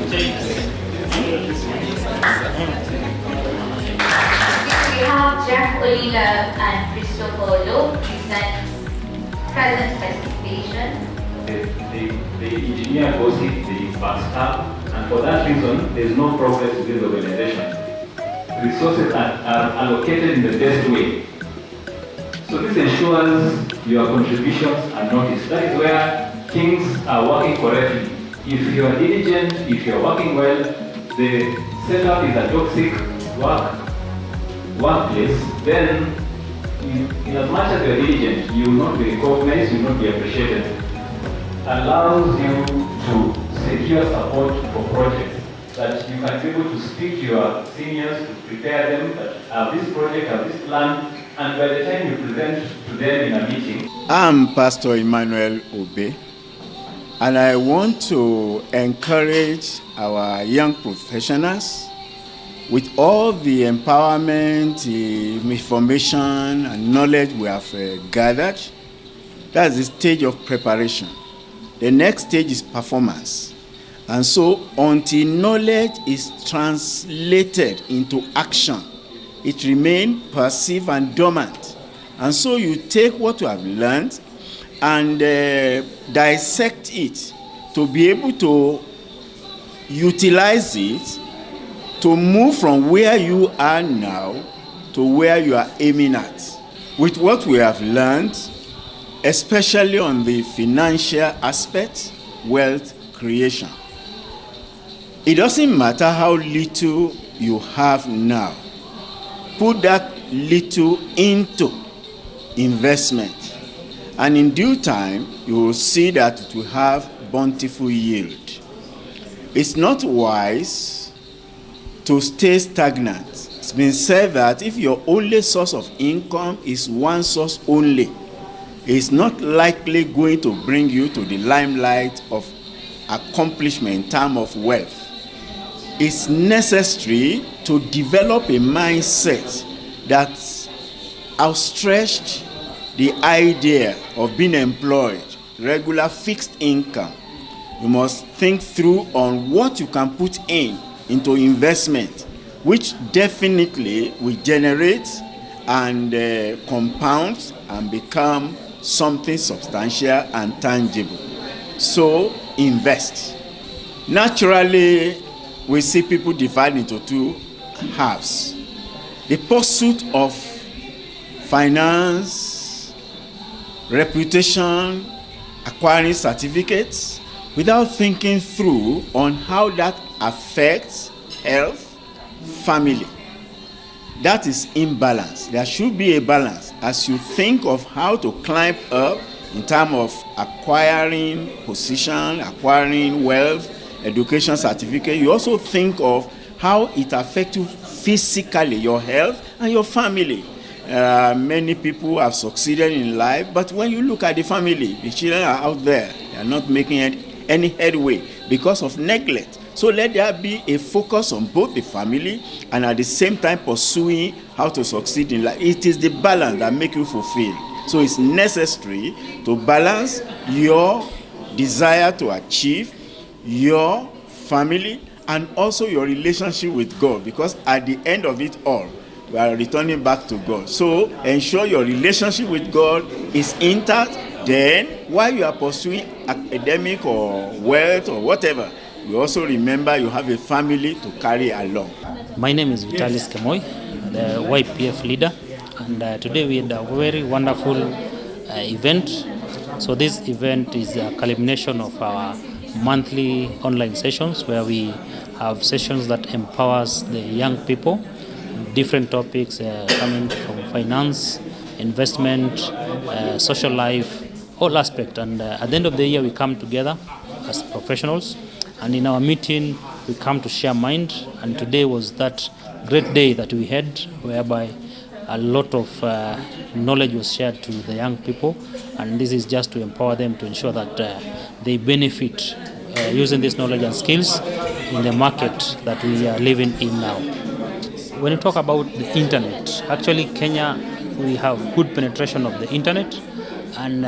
We have Jeff Olina and Christopher Lowe present specification. The engineer goes it, the staff, and for that reason, there is no progress with this organization. Resources are allocated in the best way. So this ensures your contributions are noticed. That is where things are working correctly. If you are diligent, if you are working well, the setup is a toxic workplace, then in as much as you are diligent, you will not be recognized, you will not be appreciated. Allows you to secure support for projects that you can be able to speak to your seniors, to prepare them, that have this project, have this plan, and by the time you present to them in a meeting. I'm Pastor Emmanuel Obe, and I want to encourage our young professionals with all the empowerment, information, and knowledge we have gathered. That's the stage of preparation. The next stage is performance. And so until knowledge is translated into action, it remains passive and dormant. And so you take what you have learned and dissect it to be able to utilize it to move from where you are now to where you are aiming at. With what we have learned, especially on the financial aspect, wealth creation. It doesn't matter how little you have now. Put that little into investment, and in due time, you will see that it will have bountiful yield. It's not wise to stay stagnant. It's been said that if your only source of income is one source only, it's not likely going to bring you to the limelight of accomplishment in terms of wealth. It's necessary to develop a mindset that outstretched the idea of being employed, regular fixed income. You must think through on what you can put into investment, which definitely will generate and compound and become something substantial and tangible. So invest. Naturally, we see people divide into two halves. The pursuit of finance, reputation, acquiring certificates, without thinking through on how that affects health, family. That is imbalance. There should be a balance as you think of how to climb up in terms of acquiring position, acquiring wealth, education certificate. You also think of how it affects you physically, your health and your family. Many people have succeeded in life, but when you look at the family, the children are out there. They are not making any headway because of neglect. So let there be a focus on both the family and at the same time pursuing how to succeed in life. It is the balance that makes you fulfill. So it's necessary to balance your desire to achieve, your family, and also your relationship with God, because at the end of it all, we are returning back to God. So ensure your relationship with God is intact. Then, while you are pursuing academic or wealth or whatever, you also remember you have a family to carry along. My name is Vitalis Kemoy, the YPF leader, and today we had a very wonderful event. So this event is a culmination of our monthly online sessions where we have sessions that empowers the young people, different topics coming from finance, investment, social life, all aspects. And at the end of the year, we come together as professionals, and in our meeting, we come to share mind. And today was that great day that we had, whereby a lot of knowledge was shared to the young people, and this is just to empower them to ensure that they benefit using this knowledge and skills in the market that we are living in now. When you talk about the internet, actually Kenya, we have good penetration of the internet, and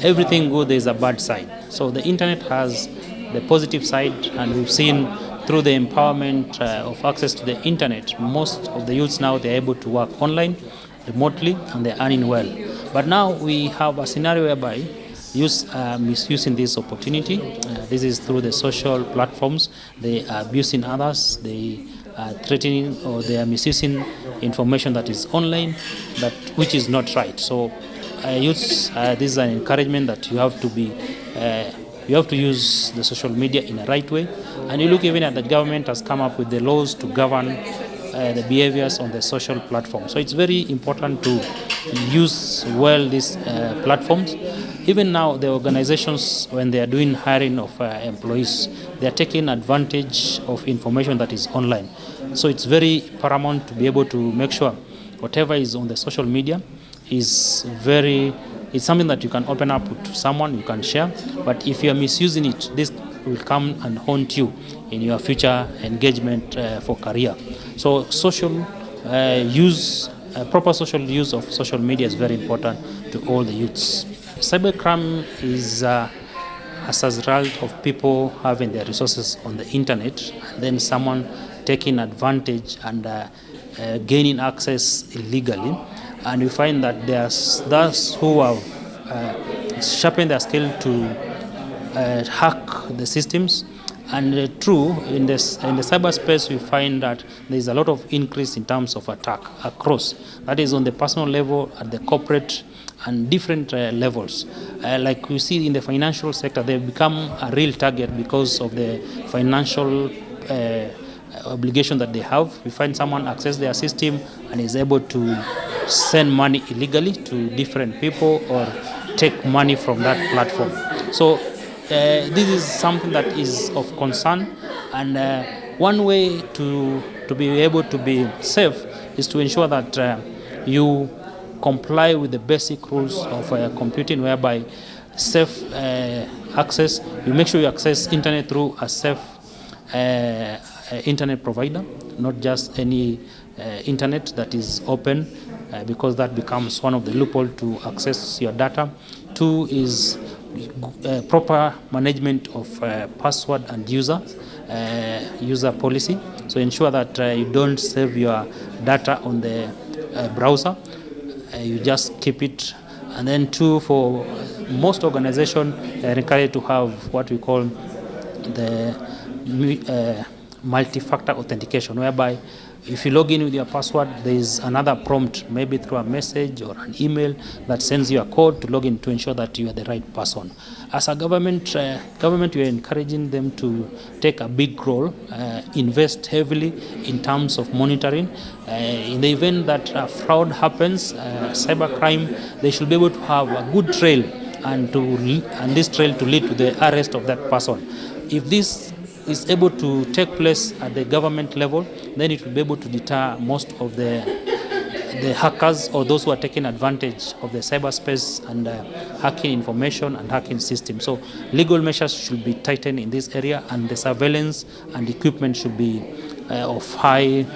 everything good, there is a bad side. So the internet has the positive side, and we've seen through the empowerment of access to the internet, most of the youths now they're able to work online, remotely, and they're earning well. But now we have a scenario whereby youth are misusing this opportunity. This is through the social platforms. They are abusing others. They are threatening, or they are misusing information that is online, which is not right. So, youths, this is an encouragement that you have to be. You have to use the social media in a right way. And you look even at the government has come up with the laws to govern the behaviors on the social platform. So it's very important to use well these platforms. Even now, the organizations, when they are doing hiring of employees, they are taking advantage of information that is online. So it's very paramount to be able to make sure whatever is on the social media is it's something that you can open up to someone, you can share. But if you are misusing it, this will come and haunt you in your future engagement for career. So proper social use of social media is very important to all the youths. Cybercrime is as a result of people having their resources on the internet, and then someone taking advantage and gaining access illegally. And we find that there's those who have sharpened their skill to hack the systems. And true, in the cyberspace, we find that there is a lot of increase in terms of attack across. That is on the personal level, at the corporate, and different levels. Like we see in the financial sector, they've become a real target because of the financial obligation that they have. We find someone access their system and is able to send money illegally to different people or take money from that platform. So this is something that is of concern, and one way to be able to be safe is to ensure that you comply with the basic rules of computing, whereby safe access, you make sure you access internet through a safe internet provider, not just any internet that is open, because that becomes one of the loopholes to access your data. Two is proper management of password and user policy. So ensure that you don't save your data on the browser. You just keep it. And then two, for most organizations, they're encouraged to have what we call the multi-factor authentication, whereby if you log in with your password, there is another prompt, maybe through a message or an email, that sends you a code to log in to ensure that you are the right person. As a government, we are encouraging them to take a big role, invest heavily in terms of monitoring. In the event that fraud happens, cybercrime, they should be able to have a good trail, and this trail to lead to the arrest of that person. If this is able to take place at the government level, then it will be able to deter most of the hackers or those who are taking advantage of the cyberspace and hacking information and hacking systems. So legal measures should be tightened in this area, and the surveillance and equipment should be of high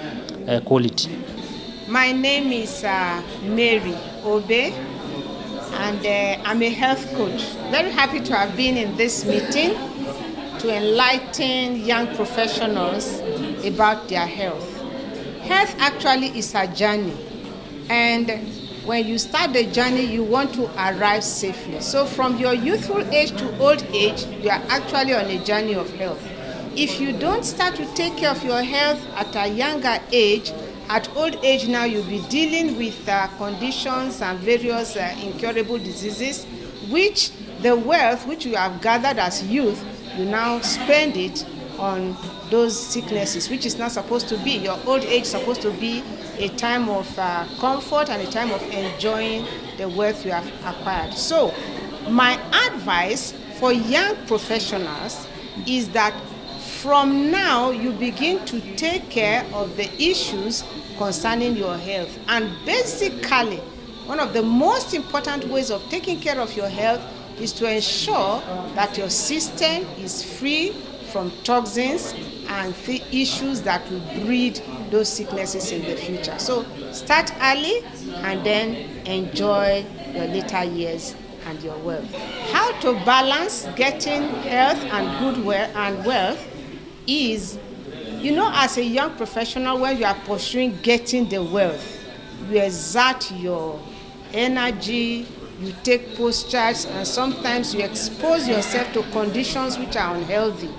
quality. My name is Mary Obe, and I'm a health coach. Very happy to have been in this meeting to enlighten young professionals about their health. Health actually is a journey, and when you start the journey, you want to arrive safely. So from your youthful age to old age, you are actually on a journey of health. If you don't start to take care of your health at a younger age, at old age now you'll be dealing with conditions and various incurable diseases, which the wealth which you have gathered as youth, you now spend it on those sicknesses, which is not supposed to be. Your old age is supposed to be a time of comfort and a time of enjoying the wealth you have acquired. So my advice for young professionals is that from now you begin to take care of the issues concerning your health. And basically, one of the most important ways of taking care of your health is to ensure that your system is free from toxins and the issues that will breed those sicknesses in the future. So start early and then enjoy your later years and your wealth. How to balance getting health and good wealth is, as a young professional, when you are pursuing getting the wealth, you exert your energy, you take postures, and sometimes you expose yourself to conditions which are unhealthy.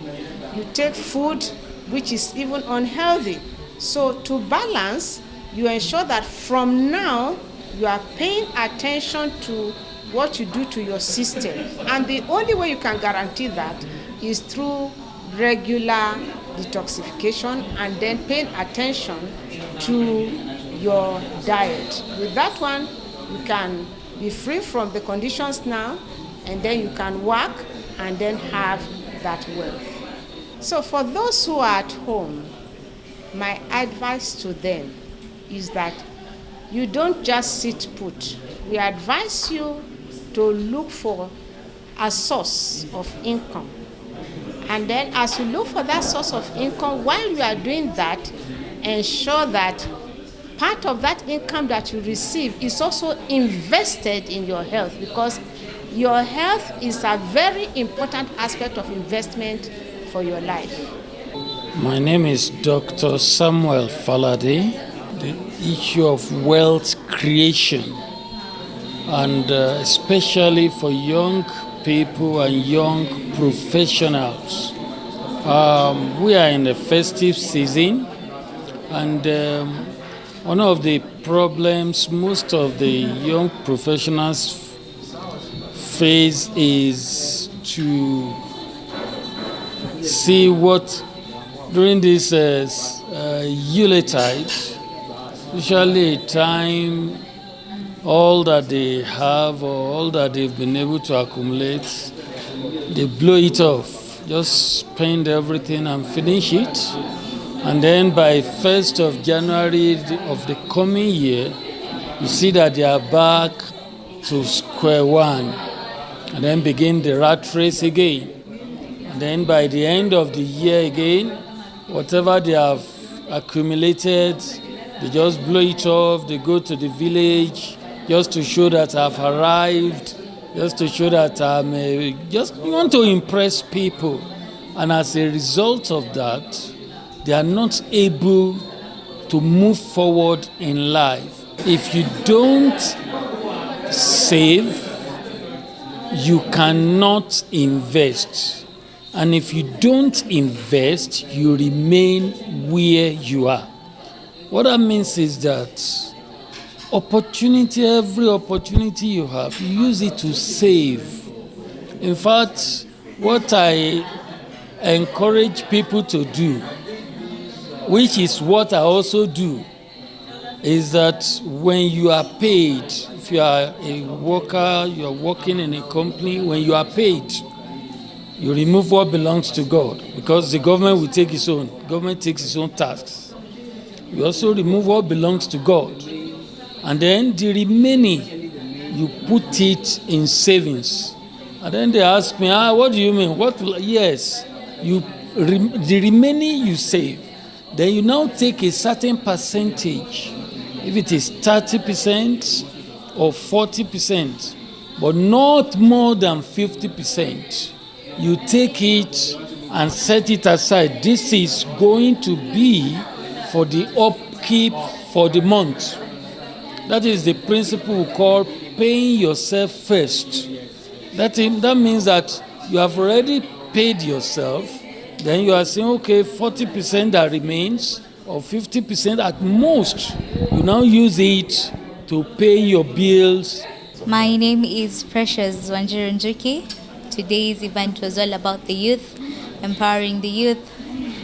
You take food which is even unhealthy. So to balance, you ensure that from now you are paying attention to what you do to your system. And the only way you can guarantee that is through regular detoxification and then paying attention to your diet. With that one, you can be free from the conditions now, and then you can work and then have that wealth. So for those who are at home, my advice to them is that you don't just sit put. We advise you to look for a source of income. And then as you look for that source of income, while you are doing that, ensure that part of that income that you receive is also invested in your health, because your health is a very important aspect of investment for your life. My name is Dr. Samuel Falade. The issue of wealth creation, and especially for young people and young professionals. We are in the festive season, and one of the problems most of the young professionals face is to see what during this Yuletide, usually a time all that they have or all that they've been able to accumulate, they blow it off, just spend everything and finish it. And then by 1st of January of the coming year, you see that they are back to square one, and then begin the rat race again. And then by the end of the year again, whatever they have accumulated, they just blow it off. They go to the village just to show that I've arrived, just to show that I'm just want to impress people. And as a result of that, they are not able to move forward in life. If you don't save, you cannot invest. And if you don't invest, you remain where you are. What that means is that every opportunity you have, you use it to save. In fact, what I encourage people to do, which is what I also do, is that when you are paid, if you are a worker, you are working in a company, when you are paid, you remove what belongs to God, because the government will take its own. Government takes its own tasks. You also remove what belongs to God. And then the remaining, you put it in savings. And then they ask me, what do you mean? Yes, the remaining you save. Then you now take a certain percentage, if it is 30% or 40%, but not more than 50%. You take it and set it aside. This is going to be for the upkeep for the month. That is the principle we call paying yourself first. That means that you have already paid yourself. Then you are saying, okay, 40% that remains, or 50% at most, you now use it to pay your bills. My name is Precious Wanjirunjuki. Today's event was all about the youth, empowering the youth,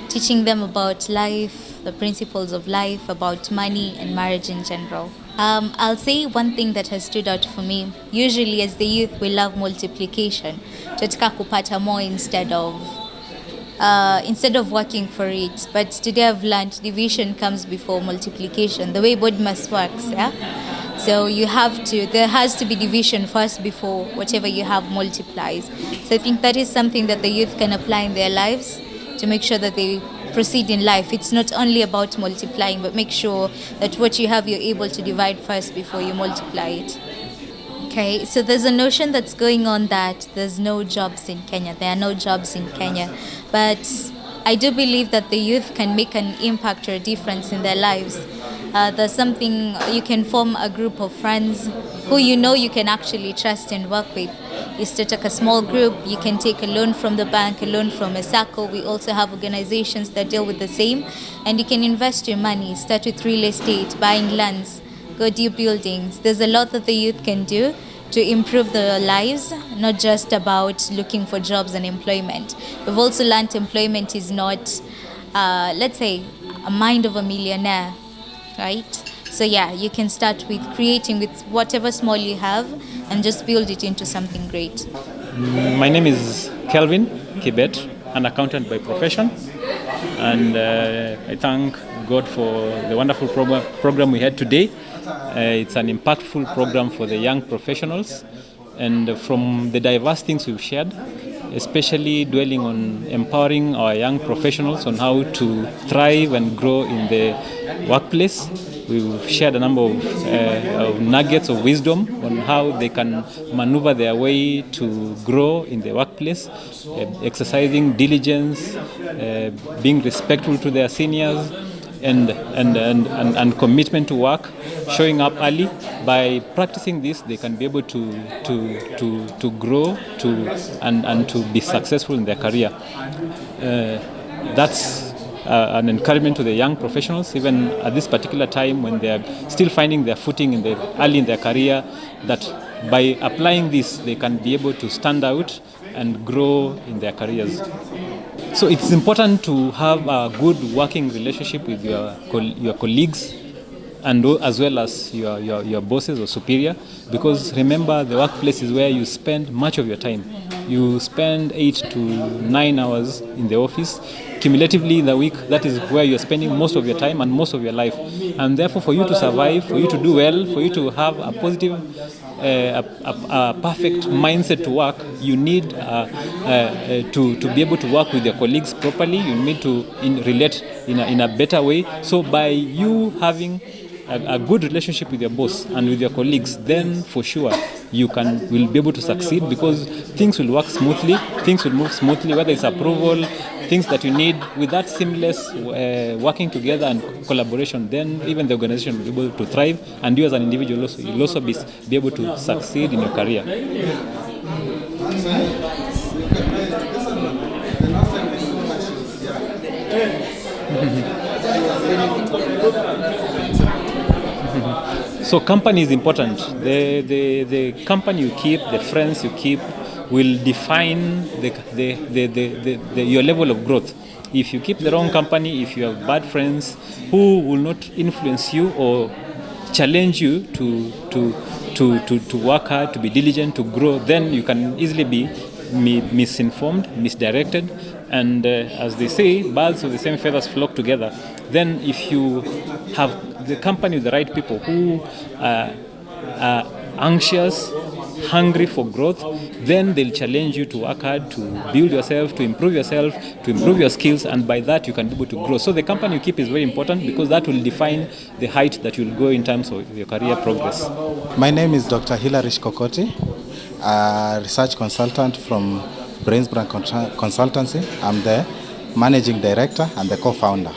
teaching them about life, the principles of life, about money and marriage in general. I'll say one thing that has stood out for me. Usually as the youth, we love multiplication. Tunataka kupata more instead of working for it. But today I've learned division comes before multiplication, the way Bodmas works. Yeah? So there has to be division first before whatever you have multiplies. So I think that is something that the youth can apply in their lives to make sure that they proceed in life. It's not only about multiplying, but make sure that what you have, you're able to divide first before you multiply it. Okay, so there's a notion that's going on that there's no jobs in Kenya. There are no jobs in Kenya. But I do believe that the youth can make an impact or a difference in their lives. There's something, you can form a group of friends who you know you can actually trust and work with. You start a small group, you can take a loan from the bank, a loan from a SACCO. We also have organizations that deal with the same. And you can invest your money, start with real estate, buying lands, go do buildings. There's a lot that the youth can do to improve their lives, not just about looking for jobs and employment. We've also learned employment is not, let's say, a mind of a millionaire, right? So yeah, you can start with creating with whatever small you have and just build it into something great. My name is Kelvin Kibet, an accountant by profession, and I thank God for the wonderful program we had today. It's an impactful program for the young professionals, and from the diverse things we've shared, especially dwelling on empowering our young professionals on how to thrive and grow in the workplace. We've shared a number of nuggets of wisdom on how they can maneuver their way to grow in the workplace, exercising diligence, being respectful to their seniors, and commitment to work, showing up early. By practicing this, they can be able to grow and to be successful in their career. That's an encouragement to the young professionals, even at this particular time when they are still finding their footing early in their career, that by applying this, they can be able to stand out and grow in their careers. So it's important to have a good working relationship with your colleagues, and as well as your bosses or superior, because remember, the workplace is where you spend much of your time. You spend 8 to 9 hours in the office. Cumulatively in the week, that is where you're spending most of your time and most of your life. And therefore, for you to survive, for you to do well, for you to have a positive, a perfect mindset to work, you need to be able to work with your colleagues properly. You need to relate in a better way. So by you having a good relationship with your boss and with your colleagues, then for sure will be able to succeed, because things will work smoothly, things will move smoothly, whether it's approval, things that you need. With that seamless working together and collaboration, then even the organization will be able to thrive, and you as an individual will also be able to succeed in your career. So company is important. The company you keep, the friends you keep, will define your level of growth. If you keep the wrong company, if you have bad friends who will not influence you or challenge you to work hard, to be diligent, to grow, then you can easily be misinformed, misdirected, and as they say, birds of the same feathers flock together. Then if you have the company with the right people who are anxious, hungry for growth, then they'll challenge you to work hard, to build yourself, to improve your skills, and by that you can be able to grow. So the company you keep is very important, because that will define the height that you'll go in terms of your career progress. My name is Dr. Hilary Kokoti, a research consultant from Brainsbrand Consultancy. I'm the managing director and the co-founder.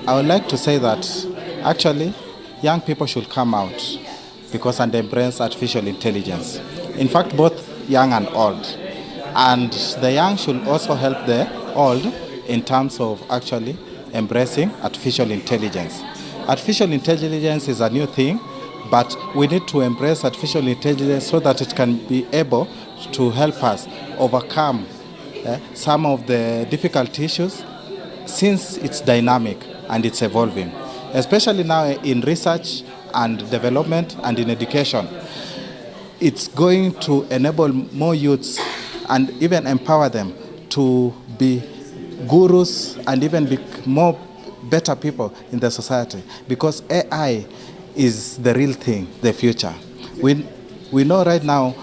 I would like to say that actually young people should come out and embrace artificial intelligence. In fact, both young and old. And the young should also help the old in terms of actually embracing artificial intelligence. Artificial intelligence is a new thing, but we need to embrace artificial intelligence so that it can be able to help us overcome some of the difficult issues, since it's dynamic and it's evolving, especially now in research and development and in education. It's going to enable more youths and even empower them to be gurus and even be more better people in the society, because AI is the real thing, the future. We know right now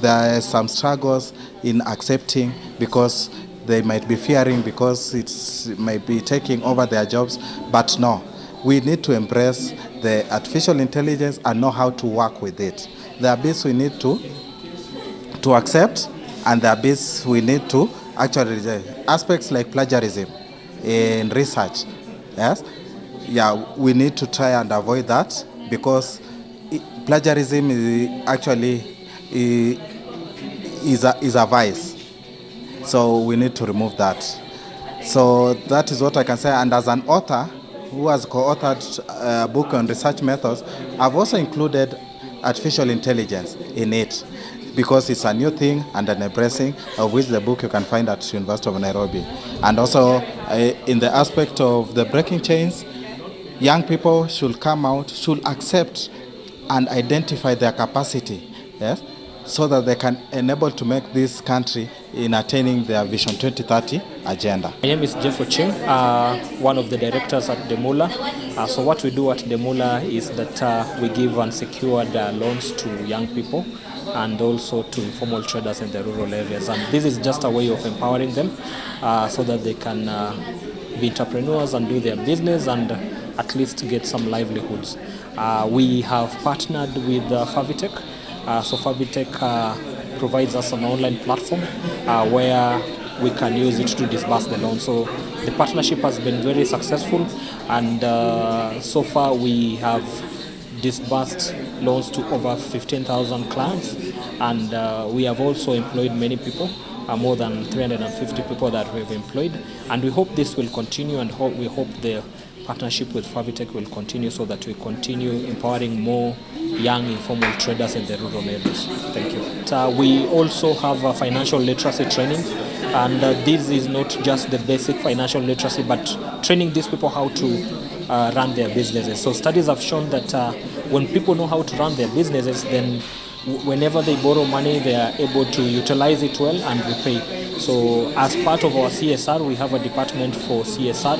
there are some struggles in accepting, because they might be fearing because it might be taking over their jobs, but no. we need to embrace the artificial intelligence and know how to work with it. There are bits we need to accept, and there are bits we need to actually reject. Aspects like plagiarism in research, yes, yeah, we need to try and avoid that, because plagiarism is actually is a vice. So we need to remove that. So that is what I can say. And as an author who has co-authored a book on research methods, I've also included artificial intelligence in it, because it's a new thing and an embracing, of which the book you can find at University of Nairobi. And also in the aspect of the breaking chains, young people should come out, should accept and identify their capacity, yes, so that they can enable to make this country in attaining their Vision 2030 agenda. My name is Jeff Ocheng, one of the directors at Demula. So what we do at Demula is that we give unsecured loans to young people and also to informal traders in the rural areas. And this is just a way of empowering them so that they can be entrepreneurs and do their business and at least get some livelihoods. We have partnered with Favitech. So Favitech provides us an online platform where we can use it to disburse the loan. So the partnership has been very successful, and so far we have disbursed loans to over 15,000 clients, and we have also employed many people, more than 350 people that we've employed, and we hope this will continue, and we hope the partnership with Favitech will continue so that we continue empowering more young informal traders in the rural areas. Thank you. We also have a financial literacy training, and this is not just the basic financial literacy, but training these people how to run their businesses. So studies have shown that when people know how to run their businesses, then whenever they borrow money, they are able to utilize it well and repay. So as part of our CSR, we have a department for CSR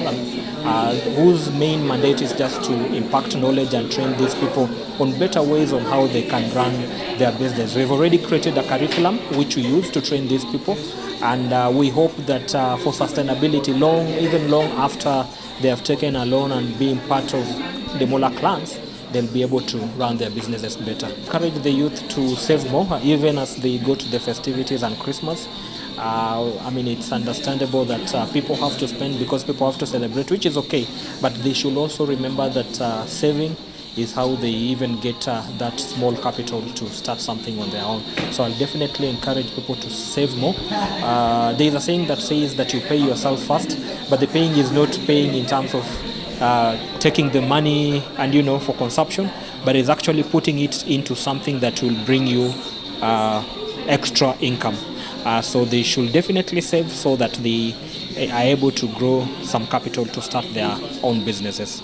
whose main mandate is just to impact knowledge and train these people on better ways on how they can run their business. We've already created a curriculum which we use to train these people, and we hope that for sustainability, even long after they have taken a loan and being part of the Mola clans, they'll be able to run their businesses better. Encourage the youth to save more, even as they go to the festivities and Christmas. I mean, it's understandable that people have to spend because people have to celebrate, which is okay, but they should also remember that saving is how they even get that small capital to start something on their own. So I'll definitely encourage people to save more. There's a saying that says that you pay yourself first, but the paying is not paying in terms of taking the money and for consumption, but is actually putting it into something that will bring you extra income. So they should definitely save so that they are able to grow some capital to start their own businesses.